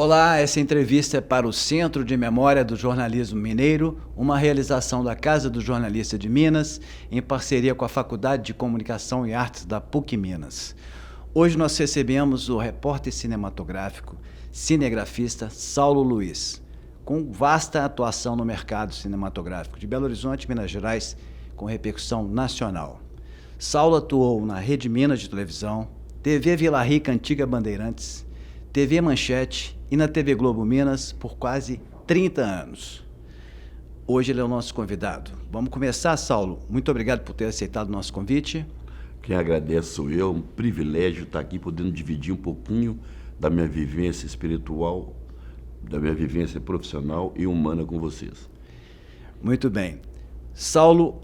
Olá, essa entrevista é para o Centro de Memória do Jornalismo Mineiro, uma realização da Casa do Jornalista de Minas, em parceria com a Faculdade de Comunicação e Artes da PUC Minas. Hoje nós recebemos o repórter cinematográfico, cinegrafista Saulo Luiz, com vasta atuação no mercado cinematográfico de Belo Horizonte, Minas Gerais, com repercussão nacional. Saulo atuou na Rede Minas de televisão, TV Vila Rica Antiga Bandeirantes, TV Manchete e na TV Globo Minas por quase 30 anos. Hoje ele é o nosso convidado. Vamos começar, Saulo. Muito obrigado por ter aceitado o nosso convite. Quem agradece sou eu, um privilégio estar aqui podendo dividir um pouquinho da minha vivência espiritual, da minha vivência profissional e humana com vocês. Muito bem. Saulo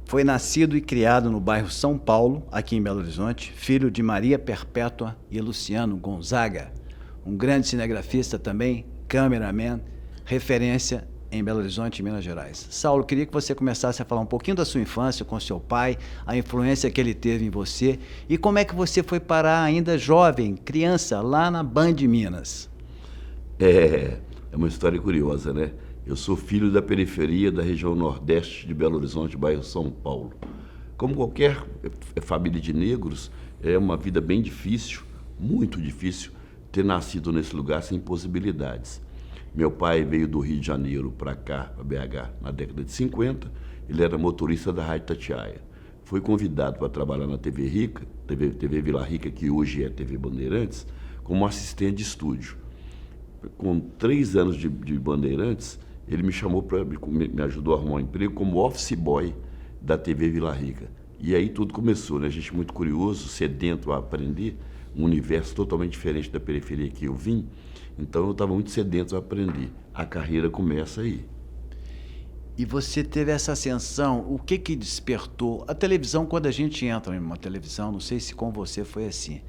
foi nascido e criado no bairro São Paulo, aqui em Belo Horizonte, filho de Maria Perpétua e Luciano Gonzaga, um grande cinegrafista também, cameraman, referência em Belo Horizonte e Minas Gerais. Saulo, queria que você começasse a falar um pouquinho da sua infância com seu pai, a influência que ele teve em você e como é que você foi parar ainda jovem, criança, lá na Band Minas. É uma história curiosa, né? Eu sou filho da periferia da região nordeste de Belo Horizonte, bairro São Paulo. Como qualquer família de negros, é uma vida bem difícil, muito difícil, ter nascido nesse lugar sem possibilidades. Meu pai veio do Rio de Janeiro para cá, para BH, na década de 50. Ele era motorista da Rádio Itatiaia. Foi convidado para trabalhar na TV Rica, TV Vila Rica, que hoje é TV Bandeirantes, como assistente de estúdio. Com 3 anos de Bandeirantes, ele me chamou me ajudou a arrumar um emprego como office boy da TV Vila Rica. E aí tudo começou, né? A gente muito curioso, sedento a aprender, um universo totalmente diferente da periferia que eu vim. Então eu estava muito sedento a aprender. A carreira começa aí. E você teve essa ascensão, o que despertou? A televisão, quando a gente entra em uma televisão, não sei se com você foi assim,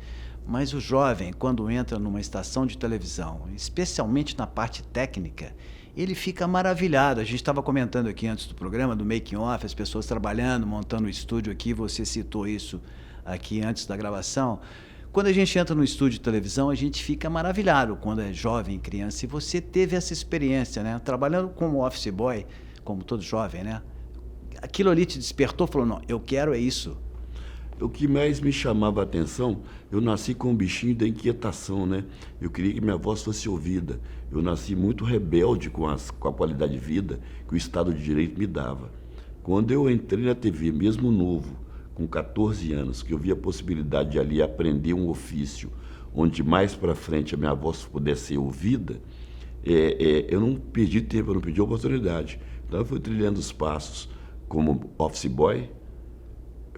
mas o jovem, quando entra numa estação de televisão, especialmente na parte técnica, ele fica maravilhado. A gente estava comentando aqui antes do programa, do making off, as pessoas trabalhando, montando o estúdio aqui, você citou isso aqui antes da gravação. Quando a gente entra no estúdio de televisão, a gente fica maravilhado quando é jovem, criança. E você teve essa experiência, né? Trabalhando como office boy, como todo jovem, né? Aquilo ali te despertou, falou, não, eu quero é isso. O que mais me chamava a atenção, eu nasci com um bichinho da inquietação, né? Eu queria que minha voz fosse ouvida. Eu nasci muito rebelde com a qualidade de vida que o Estado de Direito me dava. Quando eu entrei na TV, mesmo novo, com 14 anos, que eu vi a possibilidade de ali aprender um ofício, onde mais para frente a minha voz pudesse ser ouvida, eu não perdi tempo, eu não perdi oportunidade. Então eu fui trilhando os passos como office boy.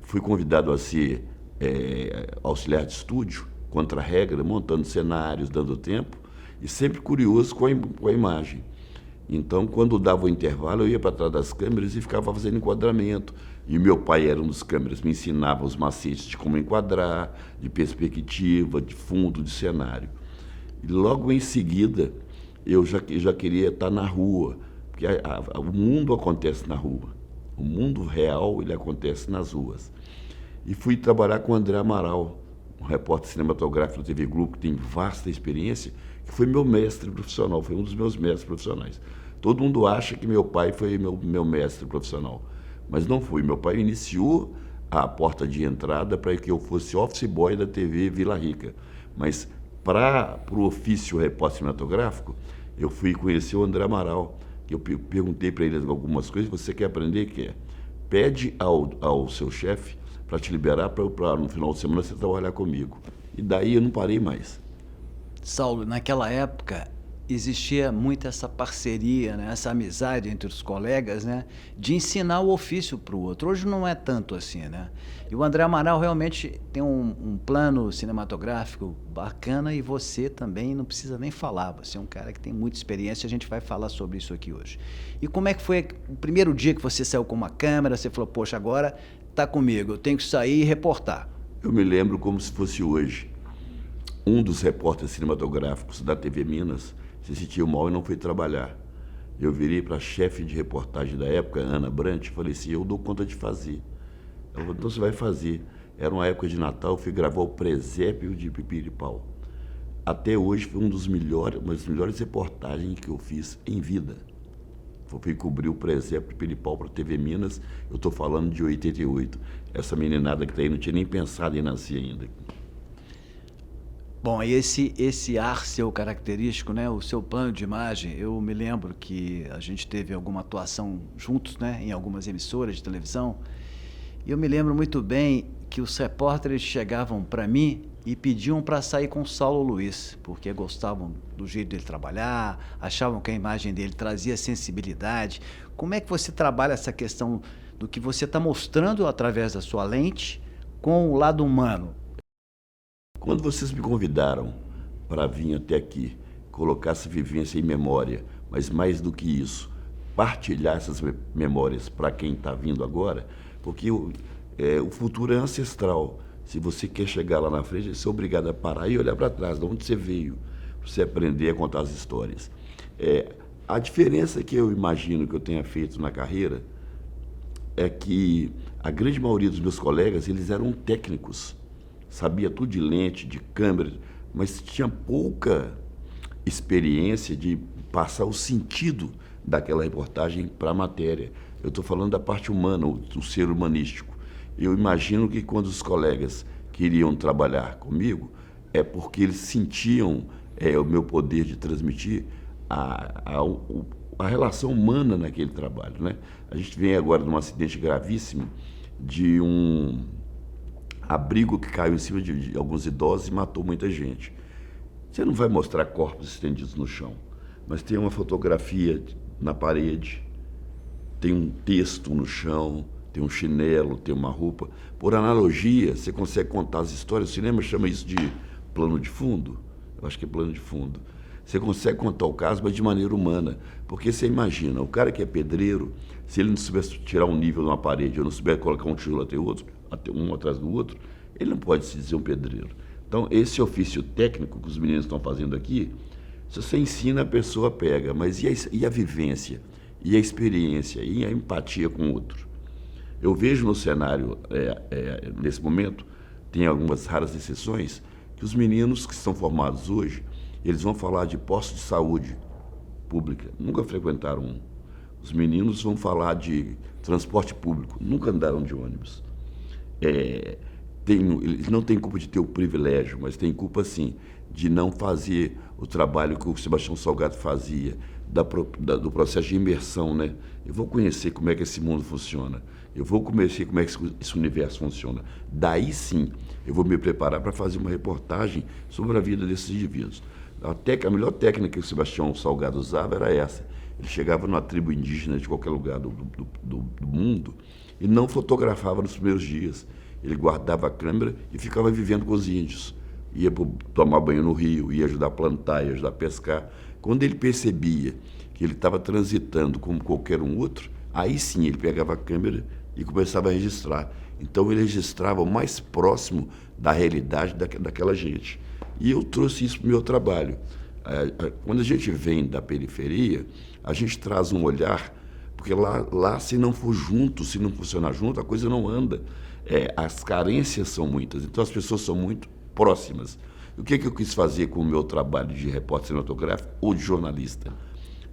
Fui convidado a ser auxiliar de estúdio, contra a regra, montando cenários, dando tempo, e sempre curioso com a imagem. Então, quando dava o intervalo, eu ia para trás das câmeras e ficava fazendo enquadramento. E meu pai era um dos câmeras, me ensinava os macetes de como enquadrar, de perspectiva, de fundo, de cenário. E logo em seguida, eu já queria estar na rua, porque o mundo acontece na rua. O mundo real, ele acontece nas ruas. E fui trabalhar com o André Amaral, um repórter cinematográfico da TV Globo, que tem vasta experiência, que foi meu mestre profissional, foi um dos meus mestres profissionais. Todo mundo acha que meu pai foi meu mestre profissional, mas não foi. Meu pai iniciou a porta de entrada para que eu fosse office boy da TV Vila Rica. Mas para o ofício repórter cinematográfico, eu fui conhecer o André Amaral. Eu perguntei para ele algumas coisas. Você quer aprender? Quer? Pede ao seu chefe para te liberar para no final de semana você trabalhar comigo. E daí eu não parei mais. Saulo, naquela época existia muito essa parceria, né? Essa amizade entre os colegas, né? De ensinar o ofício para o outro. Hoje não é tanto assim, né? E o André Amaral realmente tem um plano cinematográfico bacana e você também não precisa nem falar. Você é um cara que tem muita experiência, a gente vai falar sobre isso aqui hoje. E como é que foi o primeiro dia que você saiu com uma câmera, você falou, poxa, agora tá comigo, eu tenho que sair e reportar? Eu me lembro como se fosse hoje. Um dos repórteres cinematográficos da TV Minas se sentiu mal e não foi trabalhar. Eu virei para a chefe de reportagem da época, Ana Brant, e falei assim, eu dou conta de fazer. Ela falou, então você vai fazer. Era uma época de Natal, eu fui gravar o presépio de Pipiripau. até hoje foi uma das melhores reportagens que eu fiz em vida. Fui cobrir o presépio de Peripau para a TV Minas, eu estou falando de 88. Essa meninada que está aí não tinha nem pensado em nascer ainda. Bom, e esse ar seu característico, né, o seu plano de imagem, eu me lembro que a gente teve alguma atuação juntos, né, em algumas emissoras de televisão, e eu me lembro muito bem que os repórteres chegavam para mim e pediam para sair com o Saulo Luiz, porque gostavam do jeito dele trabalhar, achavam que a imagem dele trazia sensibilidade. Como é que você trabalha essa questão do que você está mostrando através da sua lente com o lado humano? Quando vocês me convidaram para vir até aqui, colocar essa vivência em memória, mas mais do que isso, partilhar essas memórias para quem está vindo agora, porque o futuro é ancestral. Se você quer chegar lá na frente, você é obrigado a parar e olhar para trás, de onde você veio, para você aprender a contar as histórias. A diferença que eu imagino que eu tenha feito na carreira é que a grande maioria dos meus colegas, eles eram técnicos, sabia tudo de lente, de câmera, mas tinha pouca experiência de passar o sentido daquela reportagem para a matéria. Eu estou falando da parte humana, do ser humanístico. Eu imagino que quando os colegas queriam trabalhar comigo, é porque eles sentiam o meu poder de transmitir a relação humana naquele trabalho, né? A gente vem agora de um acidente gravíssimo de um abrigo que caiu em cima de alguns idosos e matou muita gente. Você não vai mostrar corpos estendidos no chão, mas tem uma fotografia na parede, tem um texto no chão, tem um chinelo, tem uma roupa. Por analogia, você consegue contar as histórias. O cinema chama isso de plano de fundo. Eu acho que é plano de fundo. Você consegue contar o caso, mas de maneira humana. Porque você imagina, o cara que é pedreiro, se ele não souber tirar um nível de uma parede, ou não souber colocar um tijolo até um atrás do outro, ele não pode se dizer um pedreiro. Então, esse ofício técnico que os meninos estão fazendo aqui, se você ensina, a pessoa pega. Mas e a vivência? E a experiência? E a empatia com o outro? Eu vejo no cenário, nesse momento, tem algumas raras exceções, que os meninos que estão formados hoje, eles vão falar de posto de saúde pública, nunca frequentaram um. Os meninos vão falar de transporte público, nunca andaram de ônibus. Eles não têm culpa de ter o privilégio, mas têm culpa, sim, de não fazer o trabalho que o Sebastião Salgado fazia, do processo de imersão, né? Eu vou conhecer como é que esse mundo funciona, eu vou conhecer como é que esse universo funciona. Daí, sim, eu vou me preparar para fazer uma reportagem sobre a vida desses indivíduos. A melhor técnica que o Sebastião Salgado usava era essa. Ele chegava numa tribo indígena de qualquer lugar do mundo e não fotografava nos primeiros dias. Ele guardava a câmera e ficava vivendo com os índios. Ia tomar banho no rio, ia ajudar a plantar, ia ajudar a pescar. Quando ele percebia que ele estava transitando como qualquer um outro, aí sim ele pegava a câmera e começava a registrar. Então ele registrava o mais próximo da realidade daquela gente. E eu trouxe isso para o meu trabalho. Quando a gente vem da periferia, a gente traz um olhar, porque lá se não for junto, se não funcionar junto, a coisa não anda. As carências são muitas, então as pessoas são muito próximas. O que eu quis fazer com o meu trabalho de repórter cinematográfico ou de jornalista?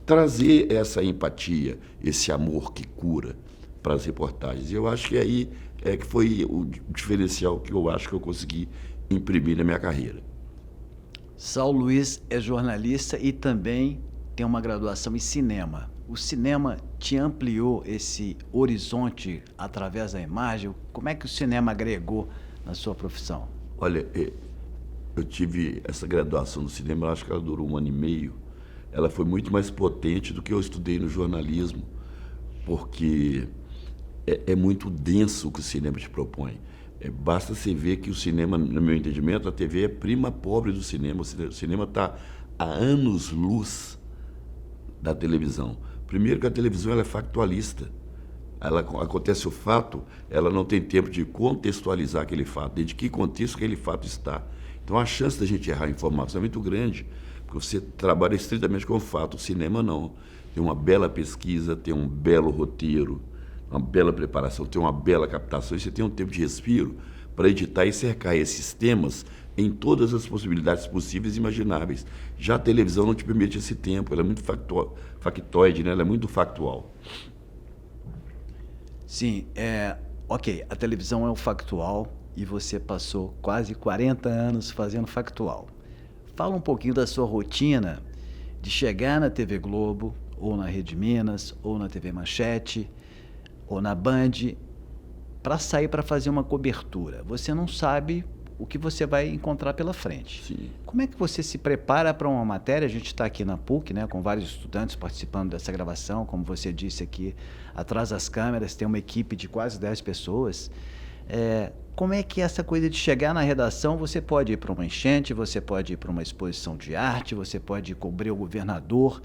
Trazer essa empatia, esse amor que cura para as reportagens. E eu acho que aí que foi o diferencial que eu acho que eu consegui imprimir na minha carreira. Saulo Luiz é jornalista e também tem uma graduação em cinema. O cinema te ampliou esse horizonte através da imagem? Como é que o cinema agregou na sua profissão? Olha, eu tive essa graduação no cinema, eu acho que ela durou 1 ano e meio. Ela foi muito mais potente do que eu estudei no jornalismo, porque é muito denso o que o cinema te propõe. Basta você ver que o cinema, no meu entendimento, a TV é prima pobre do cinema. O cinema está a anos-luz da televisão. Primeiro que a televisão ela é factualista. Acontece o fato, ela não tem tempo de contextualizar aquele fato, dentro de que contexto aquele fato está. Então a chance da gente errar a informação é muito grande, porque você trabalha estritamente com o fato. O cinema não. Tem uma bela pesquisa, tem um belo roteiro, uma bela preparação, tem uma bela captação, e você tem um tempo de respiro para editar e cercar esses temas em todas as possibilidades possíveis e imagináveis. Já a televisão não te permite esse tempo, ela é muito factoide, né? Ela é muito factual. Sim, ok, a televisão é o factual e você passou quase 40 anos fazendo factual. Fala um pouquinho da sua rotina de chegar na TV Globo, ou na Rede Minas, ou na TV Manchete, ou na Band, para sair para fazer uma cobertura. Você não sabe o que você vai encontrar pela frente. Sim. Como é que você se prepara para uma matéria? A gente está aqui na PUC, né, com vários estudantes participando dessa gravação. Como você disse aqui, atrás das câmeras tem uma equipe de quase 10 pessoas. Como é que essa coisa de chegar na redação, você pode ir para uma enchente, você pode ir para uma exposição de arte, você pode cobrir o governador.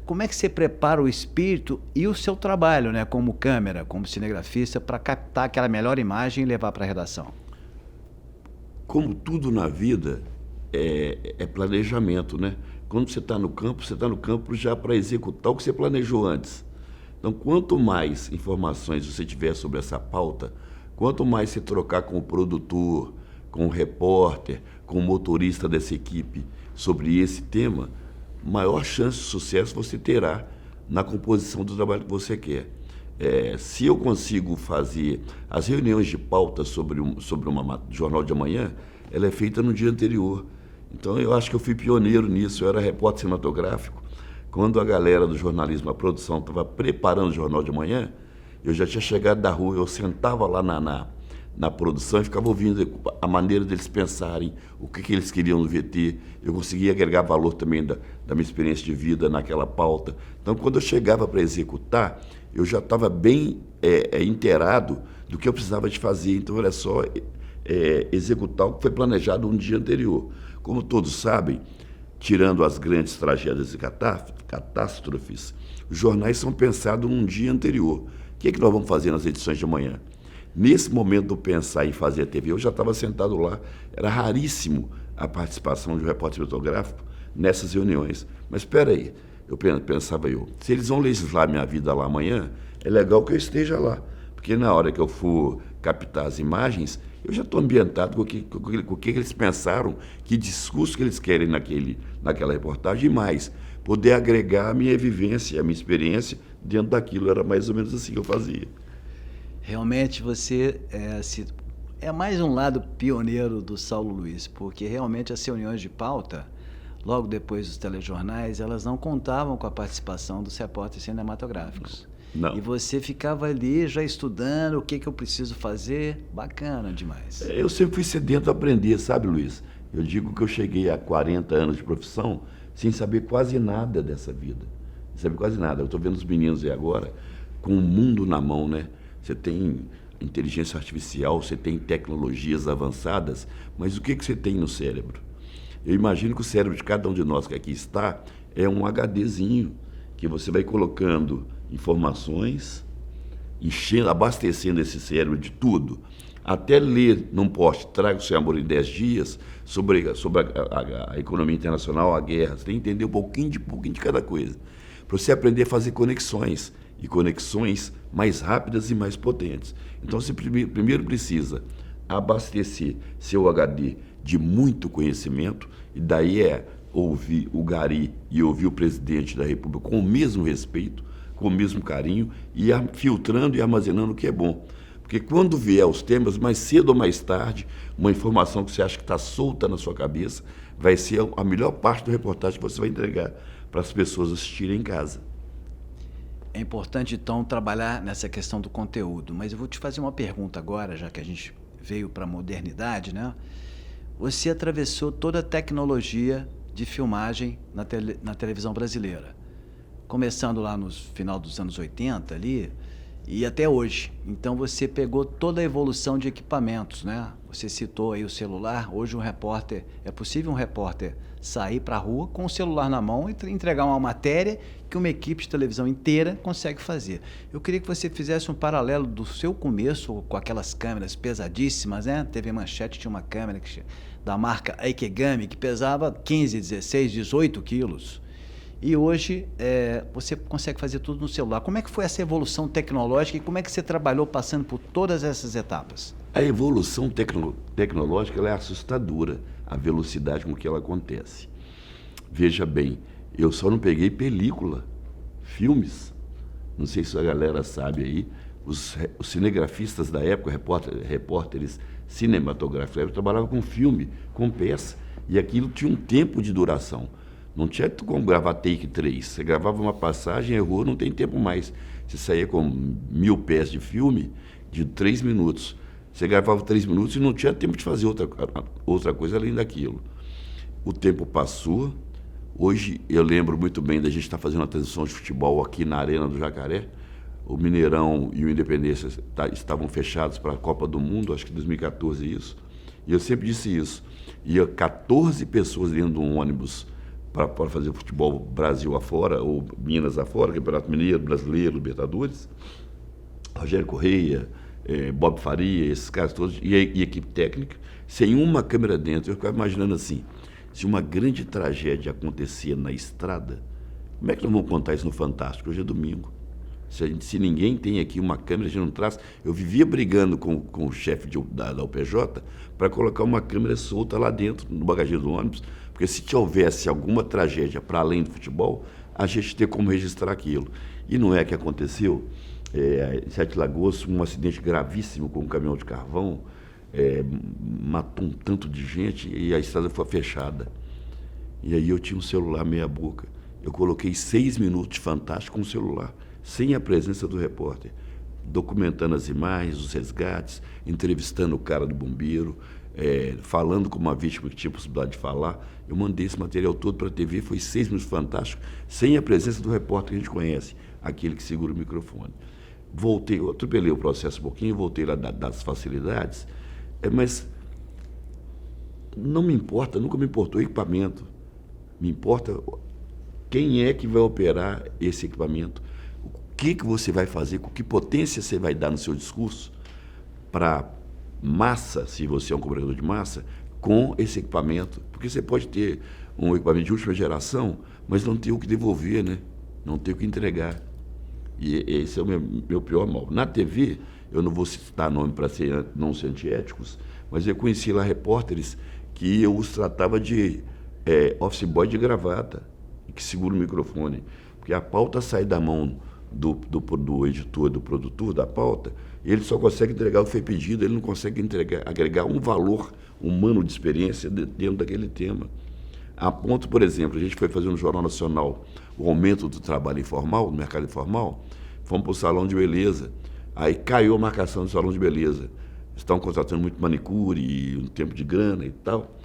Como é que você prepara o espírito e o seu trabalho, né, como câmera, como cinegrafista, para captar aquela melhor imagem e levar para a redação? Como tudo na vida, é planejamento, né? Quando você está no campo já para executar o que você planejou antes. Então, quanto mais informações você tiver sobre essa pauta, quanto mais você trocar com o produtor, com o repórter, com o motorista dessa equipe sobre esse tema, maior chance de sucesso você terá na composição do trabalho que você quer. Se eu consigo fazer as reuniões de pauta sobre uma jornal de amanhã, ela é feita no dia anterior. Então, eu acho que eu fui pioneiro nisso. Eu era repórter cinematográfico. Quando a galera do jornalismo, a produção, estava preparando o jornal de amanhã, eu já tinha chegado da rua, eu sentava lá na produção e ficava ouvindo a maneira deles pensarem, o que eles queriam no VT. Eu conseguia agregar valor também da minha experiência de vida naquela pauta. Então, quando eu chegava para executar, eu já estava bem inteirado do que eu precisava de fazer. Então, era só executar o que foi planejado um dia anterior. Como todos sabem, tirando as grandes tragédias e catástrofes, os jornais são pensados num dia anterior. O que é que nós vamos fazer nas edições de amanhã? Nesse momento de pensar em fazer a TV, eu já estava sentado lá. Era raríssimo a participação de um repórter fotográfico nessas reuniões. Mas espera aí, pensava eu, se eles vão legislar minha vida lá amanhã, é legal que eu esteja lá. Porque na hora que eu for captar as imagens, eu já estou ambientado com o que eles pensaram, que discurso que eles querem naquela reportagem, e mais, poder agregar a minha vivência, a minha experiência dentro daquilo. Era mais ou menos assim que eu fazia. Realmente você é mais um lado pioneiro do Saulo Luiz, porque realmente as reuniões de pauta, logo depois dos telejornais, elas não contavam com a participação dos repórteres cinematográficos. Não. E você ficava ali já estudando o que eu preciso fazer. Bacana demais. Eu sempre fui sedento a aprender, sabe, Luiz? Eu digo que eu cheguei a 40 anos de profissão sem saber quase nada dessa vida. Sem saber quase nada. Eu estou vendo os meninos aí agora com o mundo na mão, né? Você tem inteligência artificial, você tem tecnologias avançadas, mas o que você tem no cérebro? Eu imagino que o cérebro de cada um de nós que aqui está é um HDzinho que você vai colocando informações, abastecendo esse cérebro de tudo, até ler num post Traga o Seu Amor em 10 dias sobre a economia internacional, a guerra. Você tem que entender um pouquinho de cada coisa, para você aprender a fazer conexões, e conexões mais rápidas e mais potentes. Então, você primeiro precisa abastecer seu HD de muito conhecimento, e daí ouvir o Gari e ouvir o presidente da República com o mesmo respeito, com o mesmo carinho, e filtrando e armazenando o que é bom. Porque quando vier os temas, mais cedo ou mais tarde, uma informação que você acha que está solta na sua cabeça, vai ser a melhor parte do reportagem que você vai entregar para as pessoas assistirem em casa. É importante, então, trabalhar nessa questão do conteúdo. Mas eu vou te fazer uma pergunta agora, já que a gente veio para a modernidade, né? Você atravessou toda a tecnologia de filmagem na televisão brasileira, começando lá no final dos anos 80 ali e até hoje. Então você pegou toda a evolução de equipamentos, né? Você citou aí o celular. Hoje é possível um repórter sair para a rua com o celular na mão e entregar uma matéria que uma equipe de televisão inteira consegue fazer. Eu queria que você fizesse um paralelo do seu começo com aquelas câmeras pesadíssimas, né? TV Manchete tinha uma câmera da marca Aikegami que pesava 15, 16, 18 quilos. E hoje você consegue fazer tudo no celular. Como é que foi essa evolução tecnológica e como é que você trabalhou passando por todas essas etapas? A evolução tecnológica ela é assustadora. a velocidade com que ela acontece. Veja bem, eu só não peguei película, filmes. Não sei se a galera sabe aí, os cinegrafistas da época, repórteres cinematográficos, trabalhavam com filme, com peça, e aquilo tinha um tempo de duração. Não tinha como gravar take 3. Você gravava uma passagem, errou, não tem tempo mais. Você saía com 1000 pés de filme de 3 minutos. Você gravava 3 minutos e não tinha tempo de fazer outra coisa além daquilo. O tempo passou. Hoje eu lembro muito bem da gente estar fazendo uma transmissão de futebol aqui na Arena do Jacaré. O Mineirão e o Independência estavam fechados para a Copa do Mundo, acho que 2014 isso. E eu sempre disse isso. Ia 14 pessoas dentro de um ônibus para fazer futebol Brasil afora, ou Minas afora, Campeonato Mineiro, Brasileiro, Libertadores. Rogério Correia, Bob Faria, esses caras todos, e equipe técnica, sem uma câmera dentro. Eu ficava imaginando assim, se uma grande tragédia acontecia na estrada, como é que nós vamos contar isso no Fantástico? Hoje é domingo. Se ninguém tem aqui uma câmera, a gente não traz. Eu vivia brigando com o chefe da UPJ para colocar uma câmera solta lá dentro, no bagageiro do ônibus, porque se houvesse alguma tragédia para além do futebol, a gente ter como registrar aquilo. E não é que aconteceu. Em Sete Lagoas, um acidente gravíssimo com um caminhão de carvão, matou um tanto de gente e a estrada foi fechada. E aí eu tinha um celular meia boca. Eu coloquei 6 minutos de Fantástico com o celular, sem a presença do repórter, documentando as imagens, os resgates, entrevistando o cara do bombeiro, falando com uma vítima que tinha possibilidade de falar. Eu mandei esse material todo para a TV, foi 6 minutos Fantástico, sem a presença do repórter que a gente conhece, aquele que segura o microfone. Voltei, eu atropelei o processo um pouquinho, voltei lá das facilidades, mas não me importa, nunca me importou o equipamento. Me importa quem é que vai operar esse equipamento, o que você vai fazer, com que potência você vai dar no seu discurso para massa, se você é um comunicador de massa, com esse equipamento. Porque você pode ter um equipamento de última geração, mas não ter o que devolver, né? Não ter o que entregar. E esse é o meu pior mal. Na TV, eu não vou citar nome para não ser antiéticos, mas eu conheci lá repórteres que eu os tratava de office boy de gravata, que segura o microfone. Porque a pauta sai da mão do editor, do produtor da pauta, e ele só consegue entregar o que foi pedido, ele não consegue agregar um valor humano de experiência dentro daquele tema. A ponto, por exemplo, a gente foi fazer no Jornal Nacional o aumento do trabalho informal, no mercado informal, fomos para o salão de beleza, aí caiu a marcação do salão de beleza. Estavam contratando muito manicure, um tempo de grana e tal.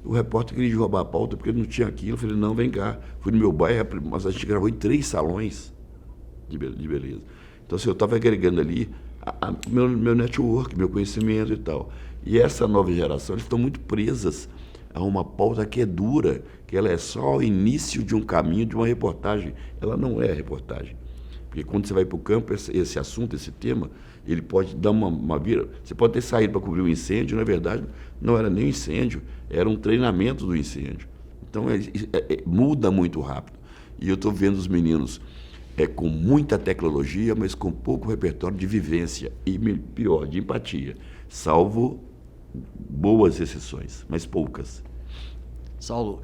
O repórter queria roubar a pauta porque ele não tinha aquilo. Eu falei, não, vem cá. Fui no meu bairro, mas a gente gravou em 3 salões de beleza. Então, assim, eu estava agregando ali meu network, meu conhecimento e tal. E essa nova geração, eles estão muito presas a uma pauta que é dura, que ela é só o início de um caminho, de uma reportagem. Ela não é reportagem. Porque quando você vai para o campo, esse assunto, esse tema, ele pode dar uma vira. Você pode ter saído para cobrir um incêndio, na verdade, não era nem incêndio, era um treinamento do incêndio. Então, muda muito rápido. E eu estou vendo os meninos com muita tecnologia, mas com pouco repertório de vivência e, pior, de empatia, salvo boas exceções, mas poucas. Saulo,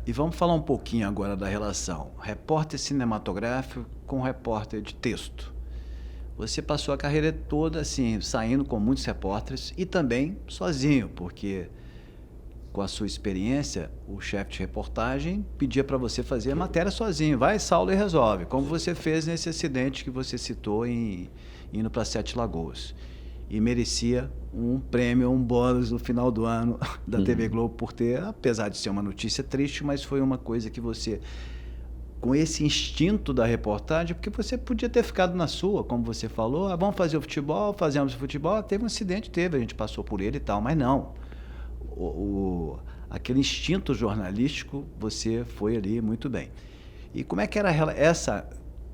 e vamos falar um pouquinho agora da relação repórter cinematográfico com repórter de texto. Você passou a carreira toda assim, saindo com muitos repórteres e também sozinho, porque com a sua experiência, o chefe de reportagem pedia para você fazer a matéria sozinho. Vai, Saulo, e resolve, como você fez nesse acidente que você citou indo para Sete Lagoas. E merecia um prêmio, um bônus no final do ano da TV Globo por ter, apesar de ser uma notícia triste, mas foi uma coisa que você, com esse instinto da reportagem, porque você podia ter ficado na sua, como você falou, vamos fazer o futebol, fazemos o futebol, teve um acidente, a gente passou por ele e tal, mas não. Aquele instinto jornalístico, você foi ali muito bem. E como é que era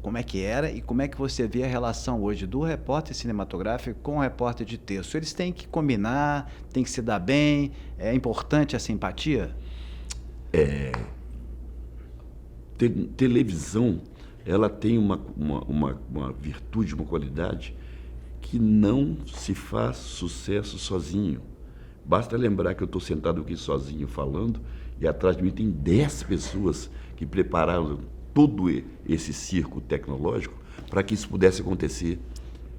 como é que você vê a relação hoje do repórter cinematográfico com o repórter de texto? Eles têm que combinar, têm que se dar bem, é importante essa empatia? Televisão, ela tem uma virtude, uma qualidade que não se faz sucesso sozinho. Basta lembrar que eu estou sentado aqui sozinho falando e atrás de mim tem 10 pessoas que prepararam todo esse circo tecnológico para que isso pudesse acontecer.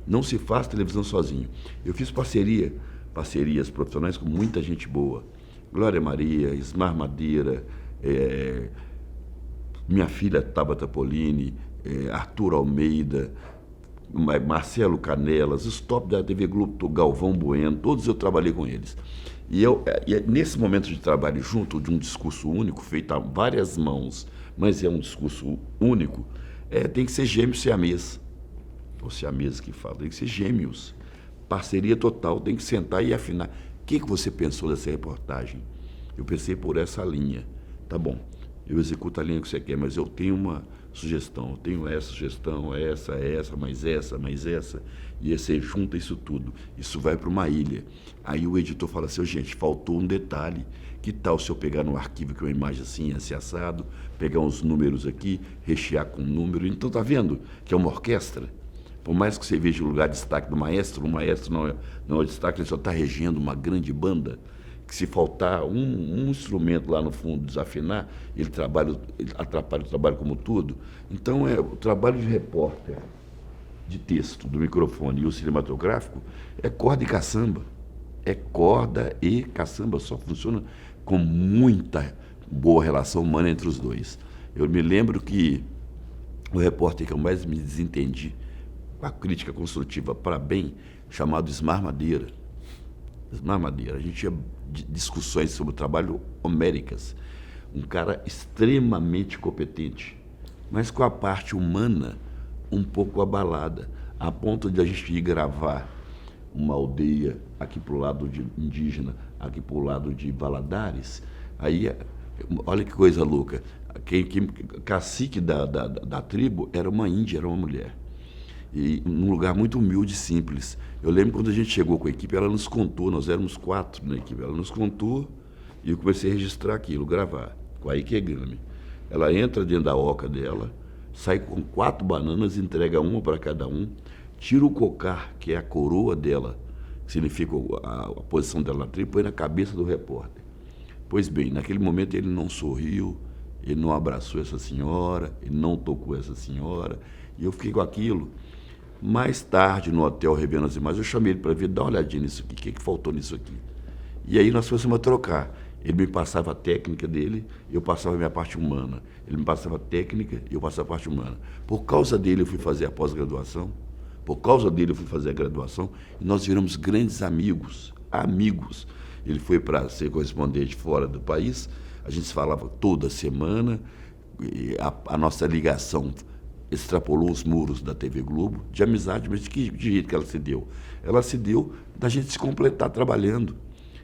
Não se faz televisão sozinho. Eu fiz parcerias profissionais com muita gente boa. Glória Maria, Ismar Madeira, minha filha Tabata Polini, Arthur Almeida, Marcelo Canelas, os top da TV Globo, Galvão Bueno, todos eu trabalhei com eles. E nesse momento de trabalho junto, de um discurso único, feito a várias mãos, mas é um discurso único, tem que ser gêmeos siamês. Ou siamês que fala, tem que ser gêmeos. Parceria total, tem que sentar e afinar. O que você pensou dessa reportagem? Eu pensei por essa linha. Tá bom, eu executo a linha que você quer, mas eu tenho uma sugestão, eu tenho essa sugestão, essa, mais essa, e aí você junta isso tudo. Isso vai para uma ilha. Aí o editor fala assim, gente, faltou um detalhe. Que tal se eu pegar no arquivo que é uma imagem assim, assim, assado, pegar uns números aqui, rechear com um número? Então, tá vendo que é uma orquestra? Por mais que você veja o lugar de destaque do maestro, o maestro não é o destaque, ele só está regendo uma grande banda, que se faltar um instrumento lá no fundo desafinar, ele atrapalha o trabalho como tudo. Então, o trabalho de repórter, de texto, do microfone e o cinematográfico, é corda e caçamba. É corda e caçamba, só funciona com muita boa relação humana entre os dois. Eu me lembro que o repórter que eu mais me desentendi, com a crítica construtiva para bem, chamado Ismar Madeira. Ismar Madeira, a gente tinha discussões sobre o trabalho homéricas. Um cara extremamente competente, mas com a parte humana um pouco abalada, a ponto de a gente ir gravar uma aldeia aqui para o lado de indígena, aqui para o lado de Valadares. Aí, olha que coisa louca, cacique da tribo era uma índia, era uma mulher. E num lugar muito humilde e simples. Eu lembro quando a gente chegou com a equipe, ela nos contou, nós éramos 4 na equipe, ela nos contou e eu comecei a registrar aquilo, gravar, com a Ikegami. Ela entra dentro da oca dela, sai com 4 bananas, entrega uma para cada um, tira o cocar, que é a coroa dela, que significa a posição dela na tribo, põe na cabeça do repórter. Pois bem, naquele momento ele não sorriu, ele não abraçou essa senhora, ele não tocou essa senhora, e eu fiquei com aquilo. Mais tarde, no hotel, revendo as imagens, eu chamei ele para ver, dá uma olhadinha nisso aqui, o que faltou nisso aqui? E aí nós começamos a trocar. Ele me passava a técnica dele, eu passava a minha parte humana. Ele me passava a técnica e eu passava a parte humana. Por causa dele eu fui fazer a pós-graduação, por causa dele eu fui fazer a graduação, e nós viramos grandes amigos. Ele foi para ser correspondente fora do país, a gente se falava toda semana, e a nossa ligação extrapolou os muros da TV Globo, de amizade, mas de jeito que ela se deu? Ela se deu da gente se completar trabalhando.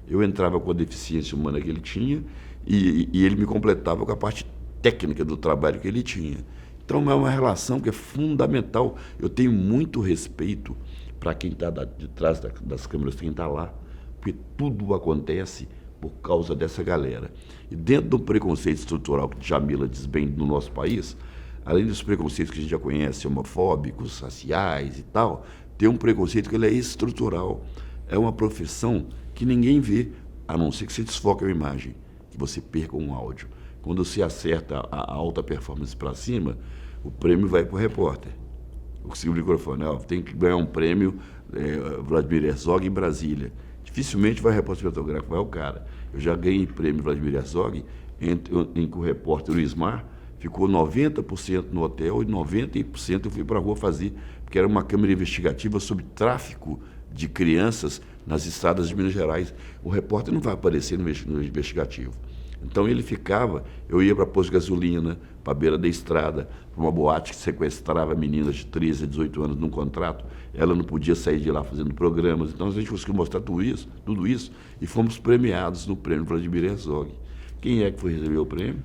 Eu entrava com a deficiência humana que ele tinha e ele me completava com a parte técnica do trabalho que ele tinha. Então é uma relação que é fundamental. Eu tenho muito respeito para quem está de trás das câmeras, quem está lá, porque tudo acontece por causa dessa galera. E dentro do preconceito estrutural que Djamila diz bem no nosso país, além dos preconceitos que a gente já conhece, homofóbicos, raciais e tal, tem um preconceito que ele é estrutural. É uma profissão que ninguém vê, a não ser que você desfoque a imagem, que você perca um áudio. Quando você acerta a alta performance para cima, o prêmio vai para o repórter. O microfone, tem que ganhar um prêmio Vladimir Herzog em Brasília. Dificilmente vai repórter fotográfico, vai o cara. Eu já ganhei prêmio Vladimir Herzog em que o repórter Luiz Mar ficou 90% no hotel e 90% eu fui para a rua fazer, porque era uma câmera investigativa sobre tráfico de crianças nas estradas de Minas Gerais. O repórter não vai aparecer no investigativo. Então ele ficava, eu ia para posto de gasolina, para a beira da estrada, para uma boate que sequestrava meninas de 13 a 18 anos num contrato, ela não podia sair de lá fazendo programas. Então a gente conseguiu mostrar tudo isso e fomos premiados no prêmio Vladimir Herzog. Quem é que foi receber o prêmio?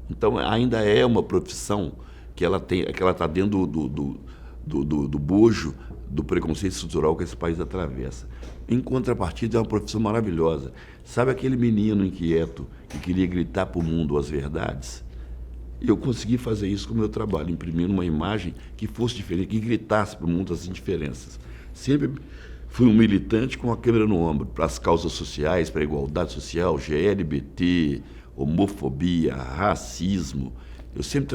Então ainda é uma profissão que ela está dentro do bojo do preconceito estrutural que esse país atravessa. Em contrapartida, é uma profissão maravilhosa. Sabe aquele menino inquieto que queria gritar para o mundo as verdades? Eu consegui fazer isso com o meu trabalho, imprimir uma imagem que fosse diferente, que gritasse para o mundo as indiferenças. Sempre Fui um militante com a câmera no ombro para as causas sociais, para a igualdade social, GLBT, homofobia, racismo. Eu sempre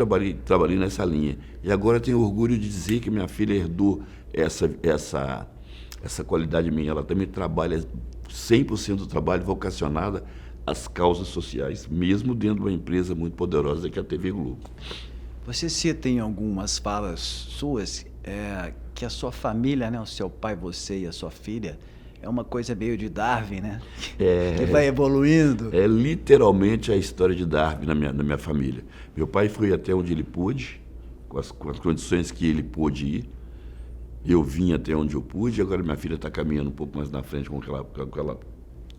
trabalhei nessa linha. E agora tenho orgulho de dizer que minha filha herdou essa qualidade minha. Ela também trabalha 100% do trabalho vocacionada às causas sociais, mesmo dentro de uma empresa muito poderosa que é a TV Globo. Você cita em algumas falas suas que a sua família, né, o seu pai, você e a sua filha, é uma coisa meio de Darwin, né? Que vai evoluindo. É literalmente a história de Darwin na minha família. Meu pai foi até onde ele pôde, com as condições que ele pôde ir. Eu vim até onde eu pude, agora minha filha está caminhando um pouco mais na frente com o que ela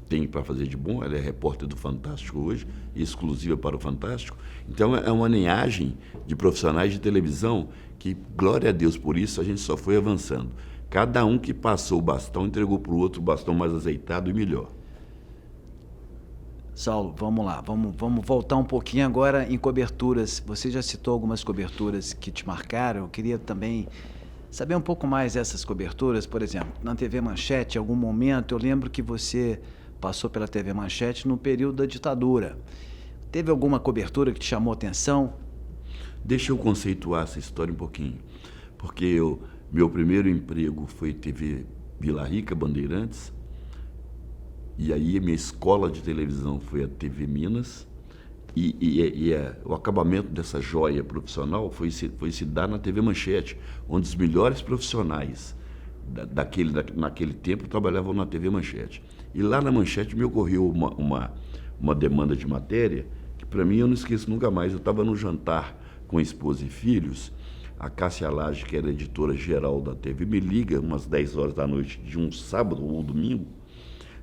tem para fazer de bom. Ela é repórter do Fantástico hoje, exclusiva para o Fantástico. Então é uma linhagem de profissionais de televisão que, glória a Deus por isso, a gente só foi avançando. Cada um que passou o bastão entregou para o outro o bastão mais azeitado e melhor. Saulo, vamos lá, vamos voltar um pouquinho agora em coberturas. Você já citou algumas coberturas que te marcaram. Eu queria também saber um pouco mais dessas coberturas. Por exemplo, na TV Manchete, em algum momento, eu lembro que você passou pela TV Manchete no período da ditadura. Teve alguma cobertura que te chamou a atenção? Deixa eu conceituar essa história um pouquinho, porque meu primeiro emprego foi TV Vila Rica, Bandeirantes, e aí a minha escola de televisão foi a TV Minas, o acabamento dessa joia profissional foi se dar na TV Manchete, onde os melhores profissionais naquele tempo trabalhavam na TV Manchete. E lá na Manchete me ocorreu uma demanda de matéria que, para mim, eu não esqueço nunca mais. Eu estava no jantar com esposa e filhos. A Cássia Lage, que era editora-geral da TV, me liga umas 10 horas da noite de um sábado ou domingo,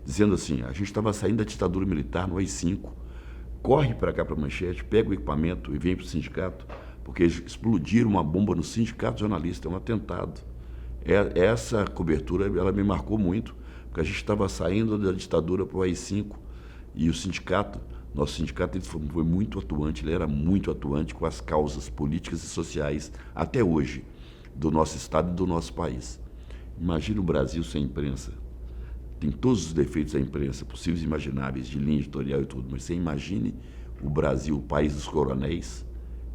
dizendo assim: a gente estava saindo da ditadura militar no AI-5, corre para cá para a Manchete, pega o equipamento e vem para o sindicato, porque explodiram uma bomba no sindicato jornalista, é um atentado. Essa cobertura ela me marcou muito, porque a gente estava saindo da ditadura para o AI-5 e o sindicato, nosso sindicato, ele foi muito atuante, ele era muito atuante com as causas políticas e sociais, até hoje, do nosso estado e do nosso país. Imagina o Brasil sem imprensa. Tem todos os defeitos da imprensa, possíveis e imagináveis, de linha editorial e tudo, mas você imagine o Brasil, o país dos coronéis,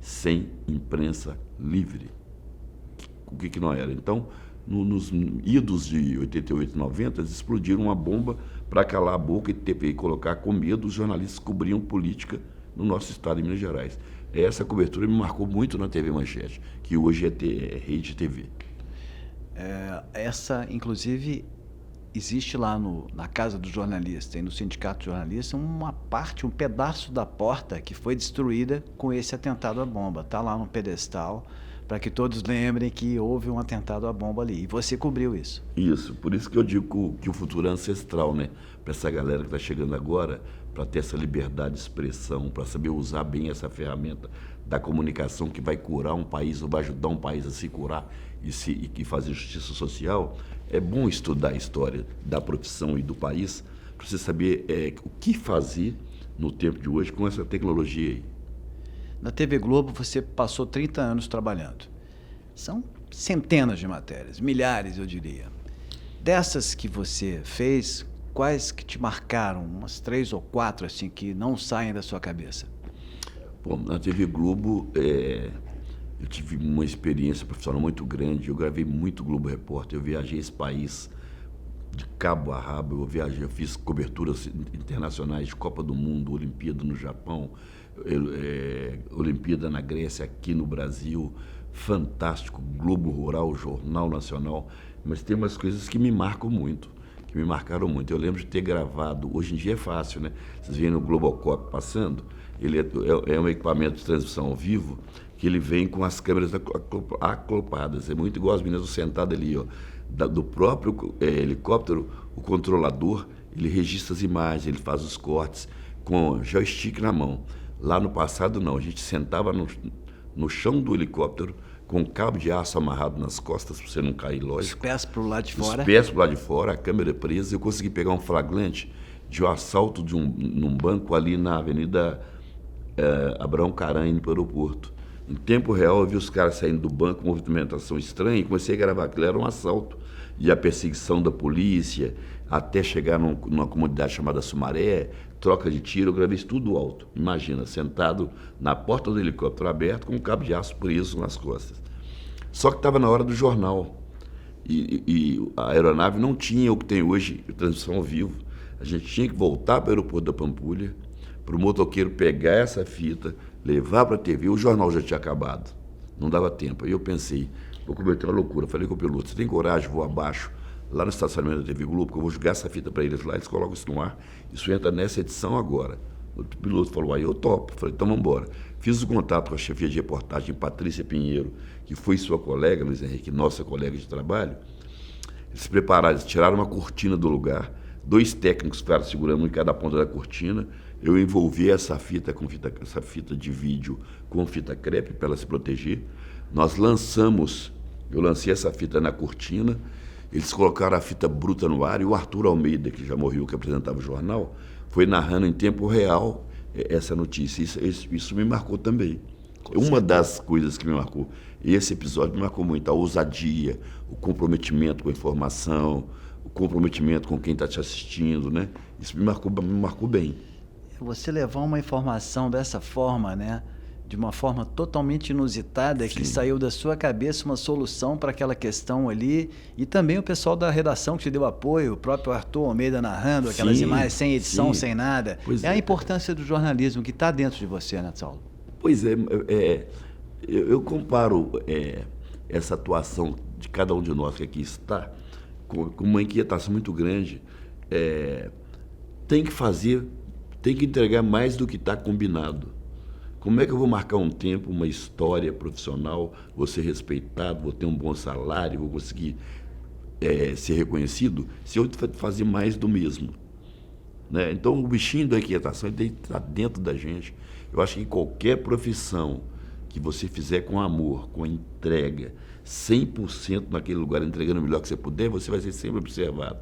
sem imprensa livre. O que não era? Então, nos idos de 88 e 90, eles explodiram uma bomba para calar a boca e colocar com medo os jornalistas que cobriam política no nosso estado de Minas Gerais. Essa cobertura me marcou muito na TV Manchete, que hoje é Rede TV. Essa, inclusive, existe lá na Casa do Jornalista e no Sindicato de Jornalistas uma parte, um pedaço da porta que foi destruída com esse atentado à bomba. Está lá no pedestal, para que todos lembrem que houve um atentado à bomba ali. E você cobriu isso. Isso, por isso que eu digo que o futuro é ancestral, né? Para essa galera que está chegando agora, para ter essa liberdade de expressão, para saber usar bem essa ferramenta da comunicação que vai curar um país, ou vai ajudar um país a se curar e fazer justiça social. É bom estudar a história da profissão e do país para você saber o que fazer no tempo de hoje com essa tecnologia aí. Na TV Globo você passou 30 anos trabalhando. São centenas de matérias, milhares eu diria. Dessas que você fez, quais que te marcaram? Umas 3 ou 4 assim, que não saem da sua cabeça. Bom, na TV Globo eu tive uma experiência profissional muito grande. Eu gravei muito Globo Repórter, eu viajei esse país de cabo a rabo. Eu fiz coberturas internacionais de Copa do Mundo, Olimpíada no Japão, Olimpíada na Grécia, aqui no Brasil. Fantástico, Globo Rural, Jornal Nacional. Mas tem umas coisas que me marcam muito, que me marcaram muito. Eu lembro de ter gravado, hoje em dia é fácil, né? Vocês veem no Globocop passando, ele é um equipamento de transmissão ao vivo, que ele vem com as câmeras acopladas. É muito igual as meninas sentadas ali, ó. Do próprio helicóptero, o controlador, ele registra as imagens, ele faz os cortes com joystick na mão. Lá no passado, não. A gente sentava no chão do helicóptero com um cabo de aço amarrado nas costas para você não cair, lógico. Os pés para o lado de fora. Os pés para o lado de fora, a câmera presa. Eu consegui pegar um flagrante de um assalto num banco ali na Avenida Abraão Caran, indo para o aeroporto. Em tempo real, eu vi os caras saindo do banco com movimentação estranha e comecei a gravar aquilo. Era um assalto. E a perseguição da polícia, até chegar numa comunidade chamada Sumaré, troca de tiro, eu gravei isso tudo alto. Imagina, sentado na porta do helicóptero aberto, com um cabo de aço preso nas costas. Só que estava na hora do jornal. E a aeronave não tinha o que tem hoje, transmissão ao vivo. A gente tinha que voltar para o aeroporto da Pampulha, para o motoqueiro pegar essa fita, levar para a TV. O jornal já tinha acabado, não dava tempo. Aí eu pensei, vou cometer uma loucura. Falei com o piloto, você tem coragem? Vou abaixo, lá no estacionamento da TV Globo, que eu vou jogar essa fita para eles lá, eles colocam isso no ar, isso entra nessa edição agora. O piloto falou, aí eu topo. Falei, então vamos embora. Fiz o contato com a chefia de reportagem, Patrícia Pinheiro, que foi sua colega, Luiz Henrique, nossa colega de trabalho. Eles se prepararam, eles tiraram uma cortina do lugar, 2 técnicos ficaram segurando em cada ponta da cortina. Eu envolvi essa fita de vídeo com fita crepe para ela se proteger. Eu lancei essa fita na cortina, eles colocaram a fita bruta no ar e o Arthur Almeida, que já morreu, que apresentava o jornal, foi narrando em tempo real essa notícia. Isso me marcou também. Uma das coisas que me marcou, esse episódio me marcou muito, a ousadia, o comprometimento com a informação, o comprometimento com quem está te assistindo, né? Isso me marcou bem. Você levar uma informação dessa forma, né? De uma forma totalmente inusitada, que saiu da sua cabeça uma solução para aquela questão ali, e também o pessoal da redação que te deu apoio, o próprio Arthur Almeida narrando aquelas imagens sem edição, sem nada. A importância do jornalismo que está dentro de você, né, Saulo? Pois é, eu comparo essa atuação de cada um de nós que aqui está com uma inquietação muito grande. Tem que entregar mais do que está combinado. Como é que eu vou marcar um tempo, uma história profissional, vou ser respeitado, vou ter um bom salário, vou conseguir ser reconhecido, se eu fazer mais do mesmo? Né? Então, o bichinho da inquietação tem que estar dentro da gente. Eu acho que qualquer profissão que você fizer com amor, com entrega, 100% naquele lugar, entregando o melhor que você puder, você vai ser sempre observado.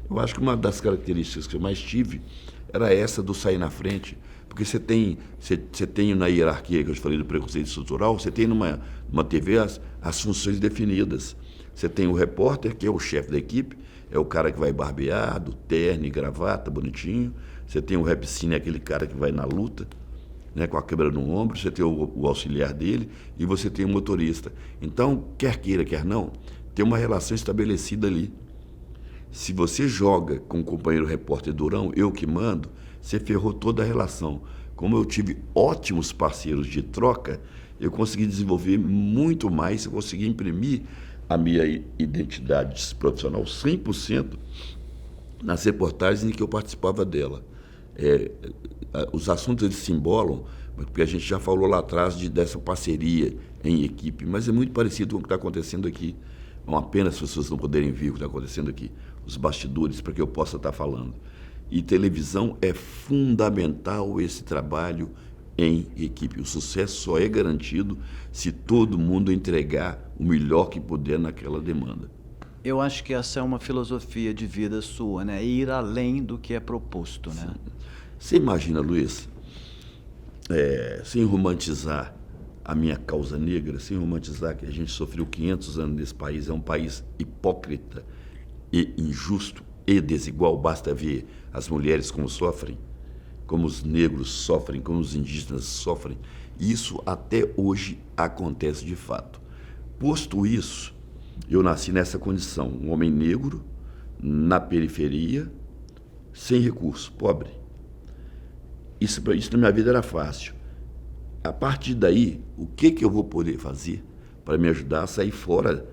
Eu acho que uma das características que eu mais tive era essa do sair na frente, porque você tem na hierarquia que eu te falei do preconceito estrutural, você tem numa TV as funções definidas. Você tem o repórter, que é o chefe da equipe, é o cara que vai barbeado, terno e gravata, bonitinho. Você tem o rap-cine, aquele cara que vai na luta, né, com a câmera no ombro. Você tem o auxiliar dele e você tem o motorista. Então, quer queira, quer não, tem uma relação estabelecida ali. Se você joga com o companheiro repórter durão, eu que mando, você ferrou toda a relação. Como eu tive ótimos parceiros de troca, eu consegui desenvolver muito mais, eu consegui imprimir a minha identidade profissional 100% nas reportagens em que eu participava dela. Os assuntos eles se embolam, porque a gente já falou lá atrás dessa parceria em equipe, mas é muito parecido com o que está acontecendo aqui. É uma pena as pessoas não poderem ver o que está acontecendo aqui, os bastidores, para que eu possa estar falando. E televisão é fundamental esse trabalho em equipe. O sucesso só é garantido se todo mundo entregar o melhor que puder naquela demanda. Eu acho que essa é uma filosofia de vida sua, né? Ir além do que é proposto, né? Você imagina, Luiz, sem romantizar a minha causa negra, sem romantizar que a gente sofreu 500 anos nesse país, é um país hipócrita e injusto e desigual. Basta ver as mulheres como sofrem, como os negros sofrem, como os indígenas sofrem. Isso até hoje acontece de fato. Posto isso, eu nasci nessa condição, um homem negro, na periferia, sem recurso, pobre. Isso na minha vida era fácil. A partir daí, o que eu vou poder fazer para me ajudar a sair fora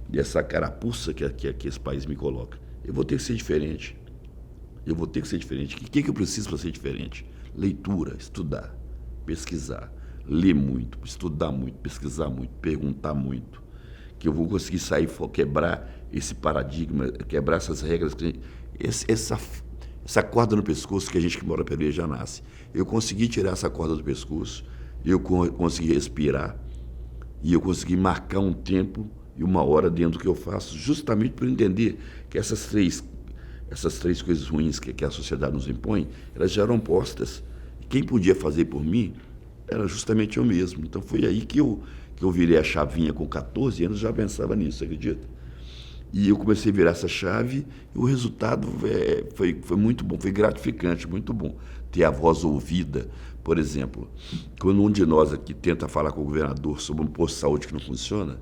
dessa carapuça que esse país me coloca? Eu vou ter que ser diferente. O que eu preciso para ser diferente? Leitura, estudar, pesquisar, ler muito, estudar muito, pesquisar muito, perguntar muito. Que eu vou conseguir sair, quebrar esse paradigma, quebrar essas regras. Essa corda no pescoço que a gente que mora pela já nasce. Eu consegui tirar essa corda do pescoço, eu consegui respirar e eu consegui marcar um tempo e uma hora dentro do que eu faço, justamente para entender que essas três coisas ruins que a sociedade nos impõe, elas já eram postas. Quem podia fazer por mim era justamente eu mesmo. Então foi aí que eu virei a chavinha com 14 anos, já pensava nisso, você acredita? E eu comecei a virar essa chave e o resultado foi muito bom, foi gratificante, muito bom. Ter a voz ouvida, por exemplo, quando um de nós aqui tenta falar com o governador sobre um posto de saúde que não funciona,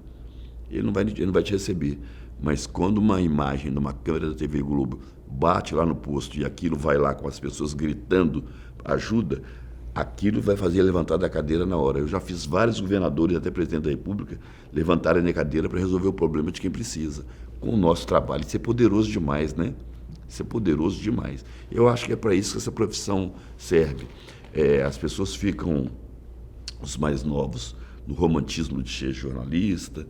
ele não vai te receber. Mas quando uma imagem de uma câmera da TV Globo bate lá no posto e aquilo vai lá com as pessoas gritando ajuda, aquilo vai fazer levantar da cadeira na hora. Eu já fiz vários governadores, até presidente da República, levantarem da cadeira para resolver o problema de quem precisa. Com o nosso trabalho. Isso é poderoso demais, né? Isso é poderoso demais. Eu acho que é para isso que essa profissão serve. As pessoas ficam, os mais novos, no romantismo de ser jornalista,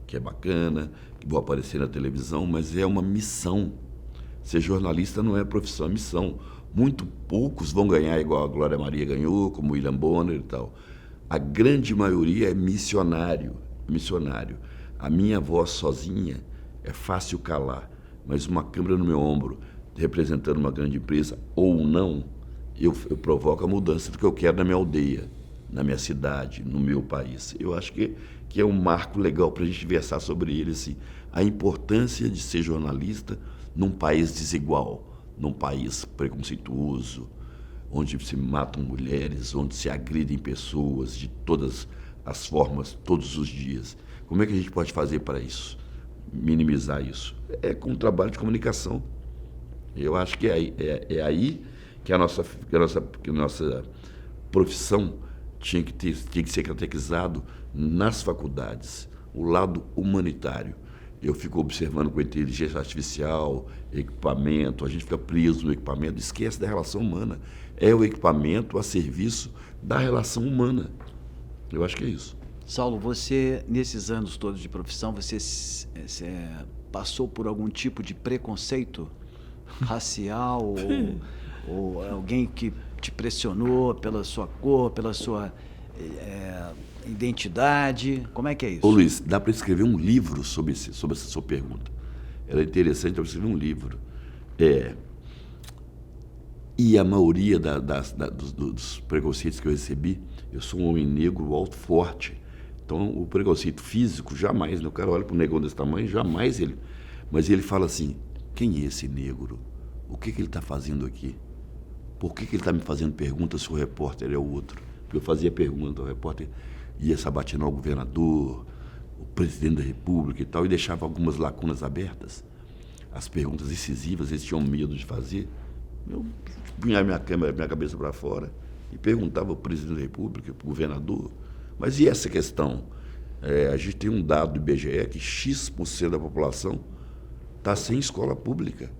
que é bacana, que vou aparecer na televisão, mas é uma missão. Ser jornalista não é profissão, é missão. Muito poucos vão ganhar igual a Glória Maria ganhou, como William Bonner e tal. A grande maioria é missionário. A minha voz sozinha é fácil calar, mas uma câmera no meu ombro, representando uma grande empresa ou não, eu provoco a mudança do que eu quero na minha aldeia, na minha cidade, no meu país. Eu acho que é um marco legal para a gente versar sobre ele, assim, a importância de ser jornalista num país desigual, num país preconceituoso, onde se matam mulheres, onde se agridem pessoas de todas as formas, todos os dias. Como é que a gente pode fazer para isso? Minimizar isso? É com o trabalho de comunicação. Eu acho que é aí que a nossa profissão tinha que ser catequizado nas faculdades, o lado humanitário. Eu fico observando com a inteligência artificial, equipamento, a gente fica preso no equipamento, esquece da relação humana. É o equipamento a serviço da relação humana. Eu acho que é isso. Saulo, você, nesses anos todos de profissão, você passou por algum tipo de preconceito racial ou alguém que te pressionou pela sua cor, pela sua identidade? Como é que é isso? Ô Luiz, dá para escrever um livro sobre essa sua pergunta. Ela é interessante para escrever um livro. E a maioria dos preconceitos que eu recebi, eu sou um homem negro, alto, forte. Então, o preconceito físico, jamais, né? O cara olha para um negão desse tamanho, jamais ele... Mas ele fala assim, quem é esse negro? O que ele está fazendo aqui? Por que ele está me fazendo perguntas se o repórter é o outro? Porque eu fazia pergunta, o repórter ia sabatinar o governador, o presidente da República e tal, e deixava algumas lacunas abertas. As perguntas incisivas, eles tinham medo de fazer. Eu punha minha cabeça para fora e perguntava ao presidente da República, para o governador, mas e essa questão? A gente tem um dado do IBGE que X% da população está sem escola pública.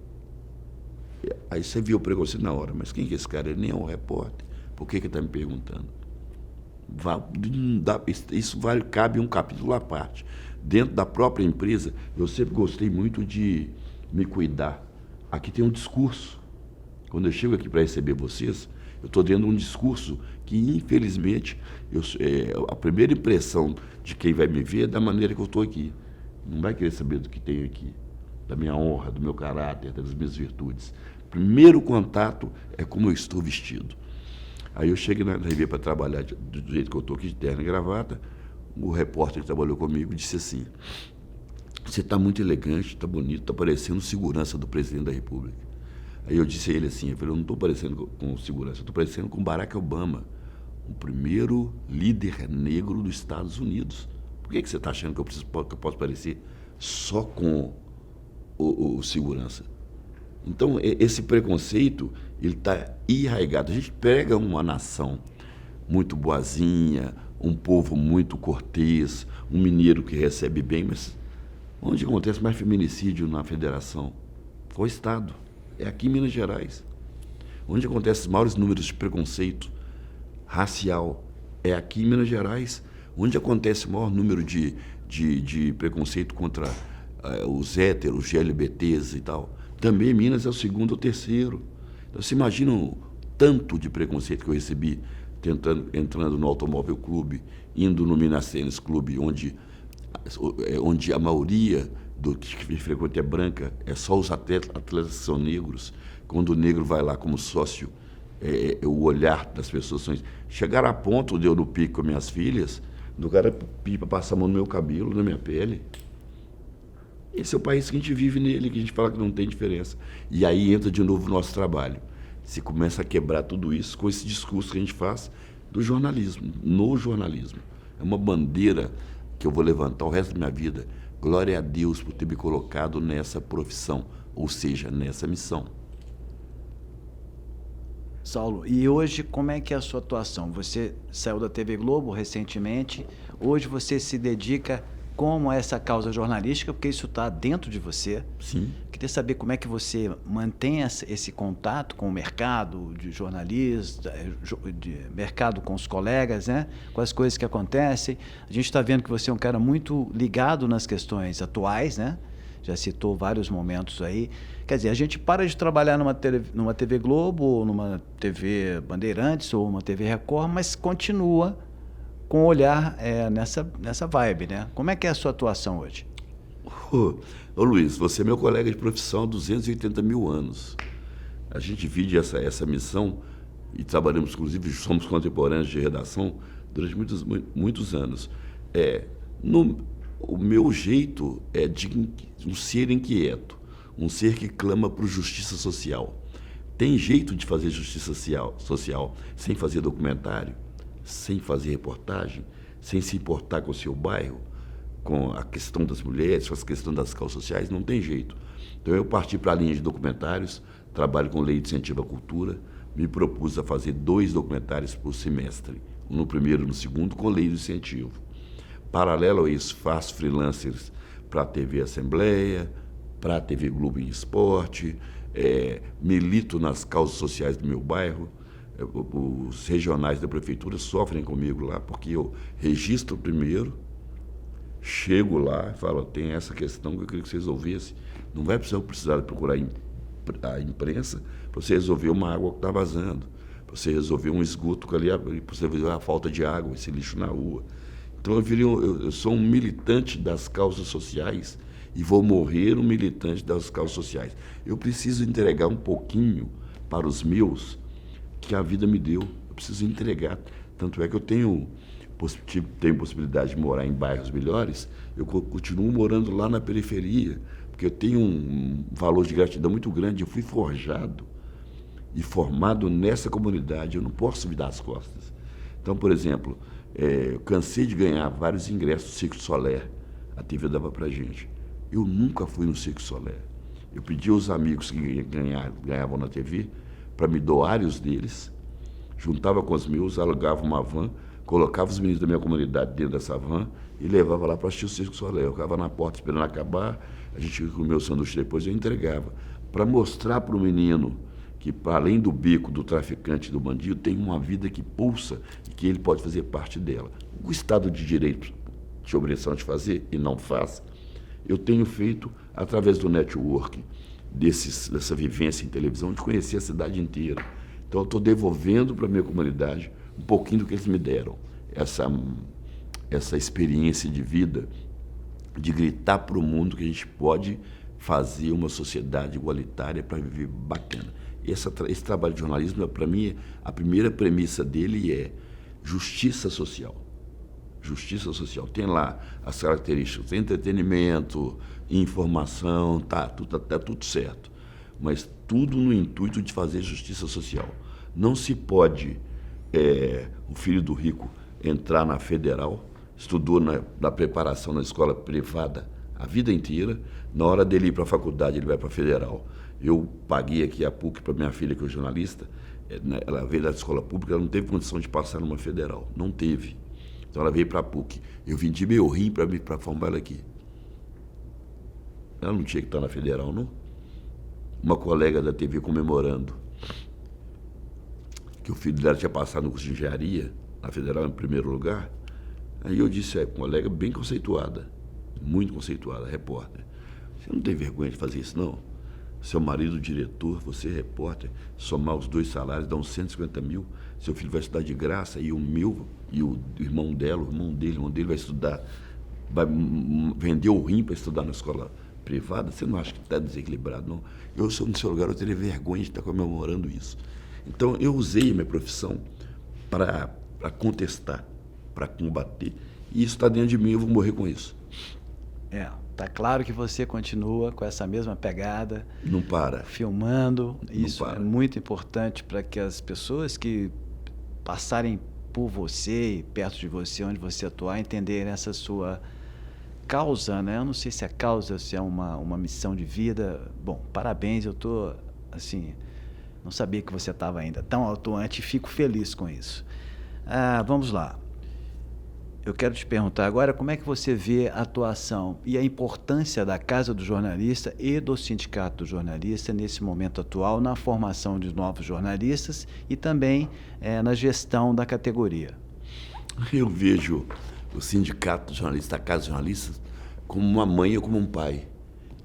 Aí você viu o preconceito na hora, mas quem que é esse cara? Ele nem é um repórter. Por que está me perguntando? Isso cabe um capítulo à parte. Dentro da própria empresa, eu sempre gostei muito de me cuidar. Aqui tem um discurso. Quando eu chego aqui para receber vocês, eu estou dentro de um discurso que, infelizmente, a primeira impressão de quem vai me ver é da maneira que eu estou aqui. Não vai querer saber do que tem aqui, da minha honra, do meu caráter, das minhas virtudes. Primeiro contato é como eu estou vestido. Aí eu cheguei na TV para trabalhar do jeito que eu estou aqui, de terno e gravata. O repórter que trabalhou comigo disse assim, você está muito elegante, está bonito, está parecendo segurança do presidente da República. Aí eu disse a ele assim, eu não estou parecendo com segurança, estou parecendo com Barack Obama, o primeiro líder negro dos Estados Unidos. Por que você está achando que eu posso parecer só com o segurança? Então, esse preconceito, ele está enraizado. A gente pega uma nação muito boazinha, um povo muito cortês, um mineiro que recebe bem, mas onde acontece mais feminicídio na federação? Qual estado? É aqui em Minas Gerais. Onde acontece os maiores números de preconceito racial? É aqui em Minas Gerais. Onde acontece o maior número de preconceito contra os héteros, os LGBTs e tal? Também Minas é o segundo ou terceiro. Então, você imagina o tanto de preconceito que eu recebi entrando no Automóvel Clube, indo no Minas Tênis Clube, onde a maioria do que frequenta é branca, é só os atletas que são negros. Quando o negro vai lá como sócio, o olhar das pessoas. Chegaram a ponto de eu no pico com minhas filhas, do cara pedir para passar a mão no meu cabelo, na minha pele. Esse é o país que a gente vive nele, que a gente fala que não tem diferença. E aí entra de novo o nosso trabalho. Se começa a quebrar tudo isso com esse discurso que a gente faz do jornalismo, no jornalismo. É uma bandeira que eu vou levantar o resto da minha vida. Glória a Deus por ter me colocado nessa profissão, ou seja, nessa missão. Saulo, e hoje como é que é a sua atuação? Você saiu da TV Globo recentemente, hoje você se dedica como a essa causa jornalística, porque isso está dentro de você. Sim. Queria saber como é que você mantém esse contato com o mercado de jornalista, de mercado com os colegas, né? Com as coisas que acontecem. A gente está vendo que você é um cara muito ligado nas questões atuais, né? Já citou vários momentos aí. Quer dizer, a gente para de trabalhar numa TV Globo, ou numa TV Bandeirantes, ou uma TV Record, mas continua com o olhar nessa vibe, né? Como é que é a sua atuação hoje? Ô Luiz, você é meu colega de profissão há 280 mil anos. A gente divide essa missão e trabalhamos, inclusive, somos contemporâneos de redação durante muitos anos. O meu jeito é de um ser inquieto, um ser que clama por justiça social. Tem jeito de fazer justiça social sem fazer documentário, sem fazer reportagem, sem se importar com o seu bairro, com a questão das mulheres, com a questão das causas sociais, não tem jeito. Então eu parti para a linha de documentários, trabalho com lei de incentivo à cultura, me propus a fazer 2 documentários por semestre, um no primeiro e no segundo, com lei de incentivo. Paralelo a isso, faço freelancers para a TV Assembleia, para a TV Globo em Esporte, milito nas causas sociais do meu bairro. Os regionais da prefeitura sofrem comigo lá, porque eu registro primeiro, chego lá e falo, tem essa questão que eu queria que vocês resolvessem. Não vai precisar procurar a imprensa para você resolver uma água que está vazando, para você resolver um esgoto que ali, para você resolver a falta de água, esse lixo na rua. Então eu sou um militante das causas sociais e vou morrer um militante das causas sociais. Eu preciso entregar um pouquinho para os meus que a vida me deu. Eu preciso entregar. Tanto é que eu tenho possibilidade de morar em bairros melhores, eu continuo morando lá na periferia, porque eu tenho um valor de gratidão muito grande. Eu fui forjado e formado nessa comunidade, eu não posso me dar as costas. Então, por exemplo, eu cansei de ganhar vários ingressos do Cirque du Soleil, a TV dava pra gente. Eu nunca fui no Cirque du Soleil. Eu pedi aos amigos que ganhavam na TV para me doarem os deles, juntava com os meus, alugava uma van, colocava os meninos da minha comunidade dentro dessa van e levava lá para assistir o Cirque du Soleil. Eu ficava na porta esperando acabar, a gente comia o sanduíche depois, eu entregava, para mostrar para o menino que, para além do bico do traficante, do bandido, tem uma vida que pulsa e que ele pode fazer parte dela. O Estado de Direito tinha obrigação de fazer e não faz. Eu tenho feito, através do network, dessa vivência em televisão, de conhecer a cidade inteira. Então, eu estou devolvendo para a minha comunidade um pouquinho do que eles me deram. Essa experiência de vida, de gritar para o mundo que a gente pode fazer uma sociedade igualitária para viver bacana. Esse trabalho de jornalismo, para mim, a primeira premissa dele é justiça social. Justiça social. Tem lá as características, entretenimento, informação, tá tudo certo. Mas tudo no intuito de fazer justiça social. Não se pode o filho do rico entrar na federal, estudou na preparação na escola privada a vida inteira, na hora dele ir para a faculdade ele vai para a federal. Eu paguei aqui a PUC para minha filha, que é jornalista, ela veio da escola pública, ela não teve condição de passar numa federal, não teve. Então ela veio para a PUC. Eu vendi meu rim para formar ela aqui. Ela não tinha que estar na federal, não? Uma colega da TV comemorando que o filho dela tinha passado no curso de engenharia, na federal em primeiro lugar. Aí eu disse, colega bem conceituada, muito conceituada, repórter. Você não tem vergonha de fazer isso, não? Seu marido, diretor, você, repórter, somar os 2 salários, dá uns 150 mil. Seu filho vai estudar de graça e o meu e o irmão dela, o irmão dele vai estudar, vai vender o rim para estudar na escola privada. Você não acha que está desequilibrado, não? Eu, se eu no seu lugar, eu teria vergonha de estar comemorando isso. Então, eu usei a minha profissão para contestar, para combater. E isso está dentro de mim, eu vou morrer com isso. Tá claro que você continua com essa mesma pegada. Não para. Filmando. Isso para. É muito importante para que as pessoas que passarem por você e perto de você, onde você atuar, entenderem essa sua causa, né? Eu não sei se é causa ou se é uma missão de vida. Bom, parabéns, eu tô, assim, não sabia que você estava ainda tão atuante e fico feliz com isso. Vamos lá. Eu quero te perguntar agora como é que você vê a atuação e a importância da Casa do Jornalista e do Sindicato do Jornalista nesse momento atual na formação de novos jornalistas e também na gestão da categoria. Eu vejo o Sindicato de Jornalistas, a Casa dos Jornalistas, como uma mãe ou como um pai,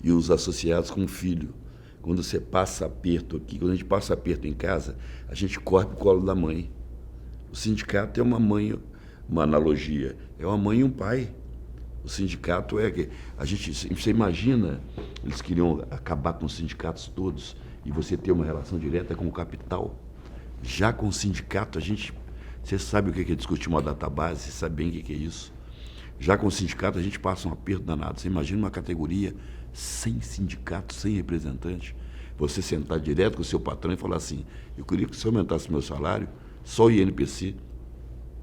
e os associados como um filho. Quando você passa aperto aqui, quando a gente passa aperto em casa, a gente corre para o colo da mãe. O sindicato é uma mãe, uma analogia, é uma mãe e um pai. O sindicato é que você imagina, eles queriam acabar com os sindicatos todos e você ter uma relação direta com o capital. Já com o sindicato, você sabe o que é discutir uma database, você sabe bem o que é isso. Já com o sindicato, a gente passa um aperto danado. Você imagina uma categoria sem sindicato, sem representante. Você sentar direto com o seu patrão e falar assim, eu queria que você aumentasse meu salário, só o INPC.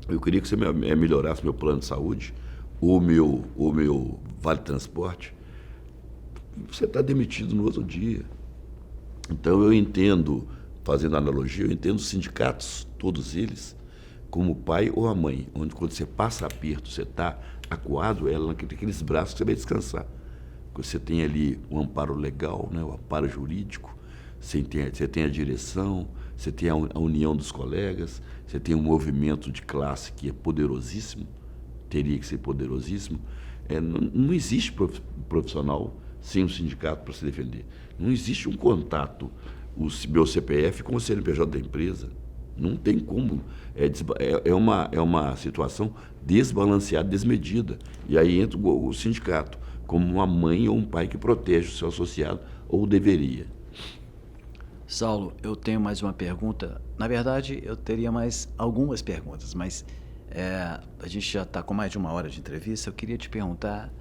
Eu queria que você melhorasse meu plano de saúde, ou meu vale transporte. Você está demitido no outro dia. Então eu entendo, fazendo analogia, eu entendo os sindicatos, todos eles, como o pai ou a mãe, onde quando você passa aperto, você está acuado, ela naqueles braços que você vai descansar. Você tem ali o amparo legal, né, o amparo jurídico, você tem a direção, você tem a união dos colegas, você tem um movimento de classe que é poderosíssimo, teria que ser poderosíssimo. Não existe profissional sem um sindicato para se defender. Não existe um contato, o meu CPF com o CNPJ da empresa. Não tem como. É uma situação desbalanceada, desmedida. E aí entra o sindicato, como uma mãe ou um pai que protege o seu associado, ou deveria. Saulo, eu tenho mais uma pergunta. Na verdade, eu teria mais algumas perguntas, mas a gente já está com mais de 1 hora de entrevista. Eu queria te perguntar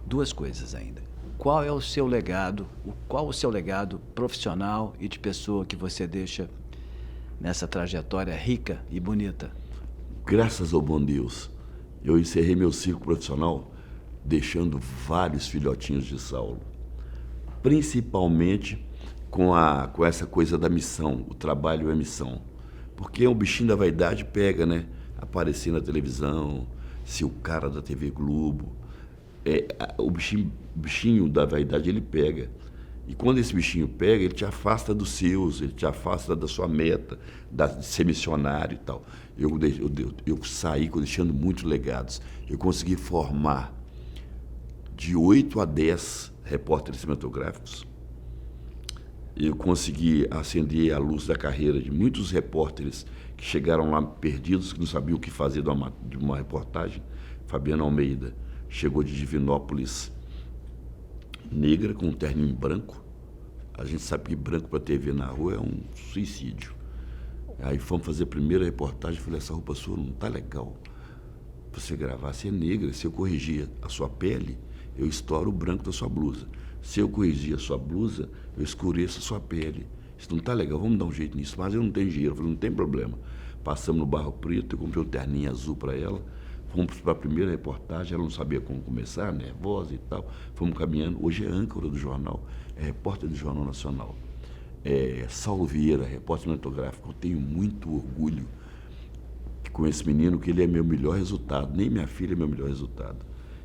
2 coisas ainda. Qual é o seu legado? Qual o seu legado profissional e de pessoa que você deixa nessa trajetória rica e bonita? Graças ao bom Deus, eu encerrei meu ciclo profissional deixando vários filhotinhos de Saulo, principalmente com essa coisa da missão, o trabalho é missão. Porque o bichinho da vaidade pega, né? Aparecer na televisão, ser o cara da TV Globo. O bichinho da vaidade, ele pega. E quando esse bichinho pega, ele te afasta dos seus, ele te afasta da sua meta, de ser missionário e tal. Eu saí deixando muitos legados. Eu consegui formar de 8 a 10 repórteres cinematográficos. Eu consegui acender a luz da carreira de muitos repórteres que chegaram lá perdidos, que não sabiam o que fazer de uma reportagem. Fabiana Almeida chegou de Divinópolis negra, com um terninho branco. A gente sabe que branco para TV na rua é um suicídio. Aí fomos fazer a primeira reportagem, falei, essa roupa sua não está legal. Você gravar, você é negra, se eu corrigir a sua pele, eu estouro o branco da sua blusa. Se eu corrigir a sua blusa, eu escureço a sua pele. Isso não está legal, vamos dar um jeito nisso. Mas eu não tenho dinheiro, eu falei, não tem problema. Passamos no Barro Preto, eu comprei um terninho azul para ela. Fomos para a primeira reportagem, ela não sabia como começar, nervosa e tal. Fomos caminhando. Hoje é âncora do jornal, é repórter do Jornal Nacional. Saulo Vieira, repórter cinematográfico. Eu tenho muito orgulho com esse menino, que ele é meu melhor resultado. Nem minha filha é meu melhor resultado.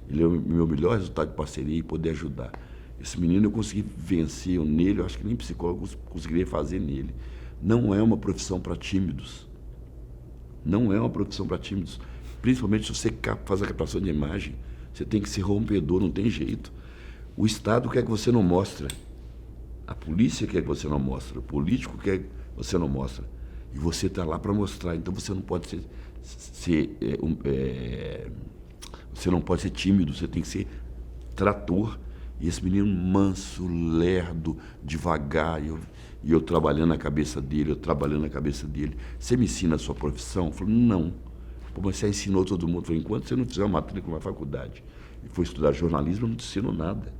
Ele é o meu melhor resultado de parceria e poder ajudar. Esse menino eu consegui vencer nele, eu acho que nem psicólogo conseguiria fazer nele. Não é uma profissão para tímidos. Não é uma profissão para tímidos. Principalmente se você faz a captação de imagem, você tem que ser rompedor, não tem jeito. O Estado quer que você não mostre. A polícia quer que você não mostre. O político quer que você não mostre. E você está lá para mostrar. Então você não pode você não pode ser tímido, você tem que ser trator. E esse menino manso, lerdo, devagar, e eu trabalhando na cabeça dele, Você me ensina a sua profissão? Eu falei, não. Pô, mas você ensinou todo mundo. Eu falei, enquanto você não fizer uma matrícula na faculdade e for estudar jornalismo, eu não te ensino nada.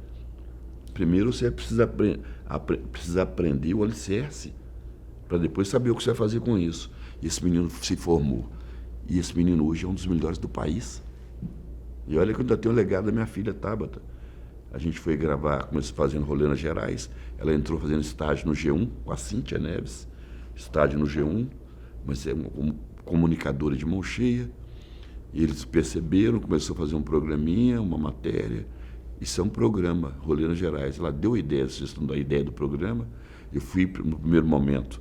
Primeiro você precisa aprender o alicerce, para depois saber o que você vai fazer com isso. E esse menino se formou. E esse menino hoje é um dos melhores do país. E olha que eu ainda tenho o legado da minha filha, Tabata. A gente foi gravar, começou fazendo rolê nas Gerais. Ela entrou fazendo estágio no G1, com a Cíntia Neves. Estágio no G1, mas é uma comunicadora de mão cheia. E eles perceberam, começou a fazer um programinha, uma matéria. Isso é um programa, rolê nas Gerais. Ela deu a ideia, a sugestão da ideia do programa. Eu fui, no primeiro momento,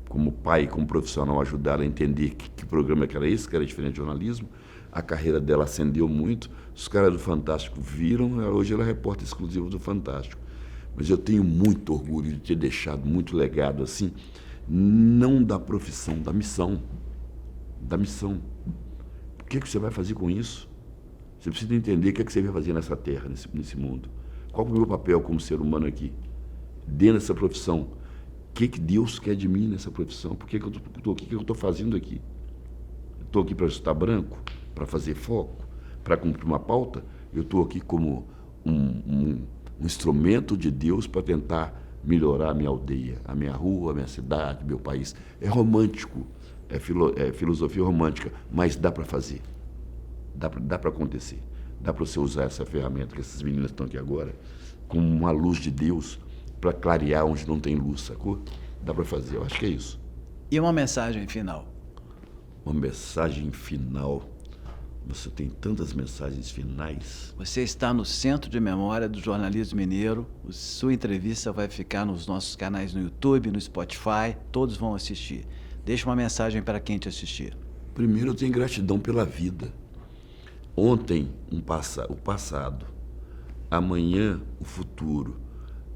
como pai, como profissional, ajudar ela a entender que programa que era esse, que era diferente de jornalismo. A carreira dela ascendeu muito. Os caras do Fantástico viram, hoje ela é repórter exclusiva do Fantástico. Mas eu tenho muito orgulho de ter deixado muito legado assim, não da profissão, da missão. Da missão. O que você vai fazer com isso? Você precisa entender o que você vai fazer nessa terra, nesse mundo. Qual é o meu papel como ser humano aqui? Dentro dessa profissão. O que Deus quer de mim nessa profissão? Por que eu estou aqui? O que eu estou fazendo aqui? Estou aqui para estar branco? Para fazer foco? Para cumprir uma pauta? Eu estou aqui como um instrumento de Deus para tentar melhorar a minha aldeia, a minha rua, a minha cidade, meu país. É romântico, é filosofia romântica, mas dá para fazer. Dá para acontecer. Dá para você usar essa ferramenta que essas meninas estão aqui agora, como uma luz de Deus, para clarear onde não tem luz, sacou? Dá para fazer, eu acho que é isso. E uma mensagem final? Uma mensagem final. Você tem tantas mensagens finais. Você está no Centro de Memória do Jornalismo Mineiro. Sua entrevista vai ficar nos nossos canais no YouTube, no Spotify. Todos vão assistir. Deixa uma mensagem para quem te assistir. Primeiro, eu tenho gratidão pela vida. Ontem, o passado. Amanhã, o futuro.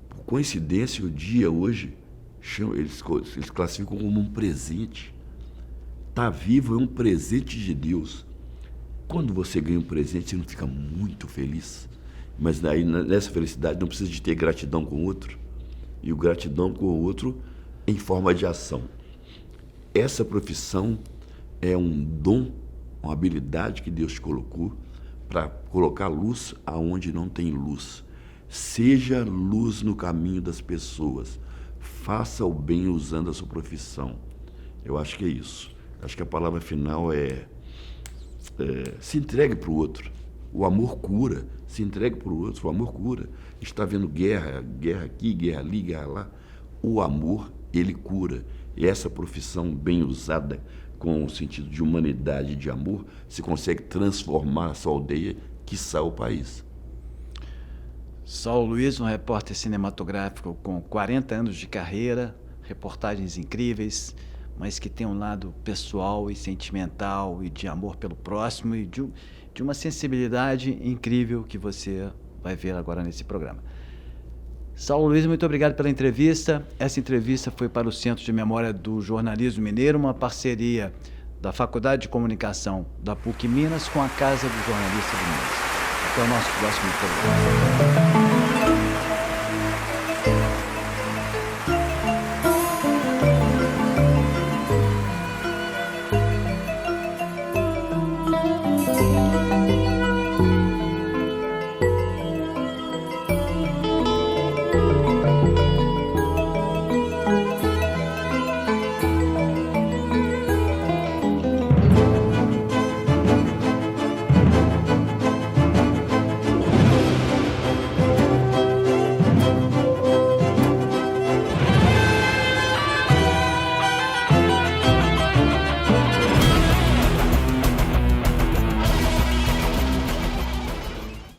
Por coincidência, o dia hoje, eles classificam como um presente. Estar vivo é um presente de Deus. Quando você ganha um presente, você não fica muito feliz. Mas aí, nessa felicidade não precisa de ter gratidão com o outro. E o gratidão com o outro em forma de ação. Essa profissão é um dom, uma habilidade que Deus te colocou para colocar luz aonde não tem luz. Seja luz no caminho das pessoas. Faça o bem usando a sua profissão. Eu acho que é isso. Acho que a palavra final é se entregue para o outro. O amor cura. Se entregue para o outro. O amor cura. Está vendo guerra aqui, guerra ali, guerra lá. O amor, ele cura. E essa profissão bem usada com o sentido de humanidade e de amor, se consegue transformar a sua aldeia, quiçá o país. Saulo Luiz, um repórter cinematográfico com 40 anos de carreira, reportagens incríveis, mas que tem um lado pessoal e sentimental e de amor pelo próximo e de uma sensibilidade incrível que você vai ver agora nesse programa. Saulo Luiz, muito obrigado pela entrevista. Essa entrevista foi para o Centro de Memória do Jornalismo Mineiro, uma parceria da Faculdade de Comunicação da PUC Minas com a Casa do Jornalista de Minas. Até o nosso próximo programa.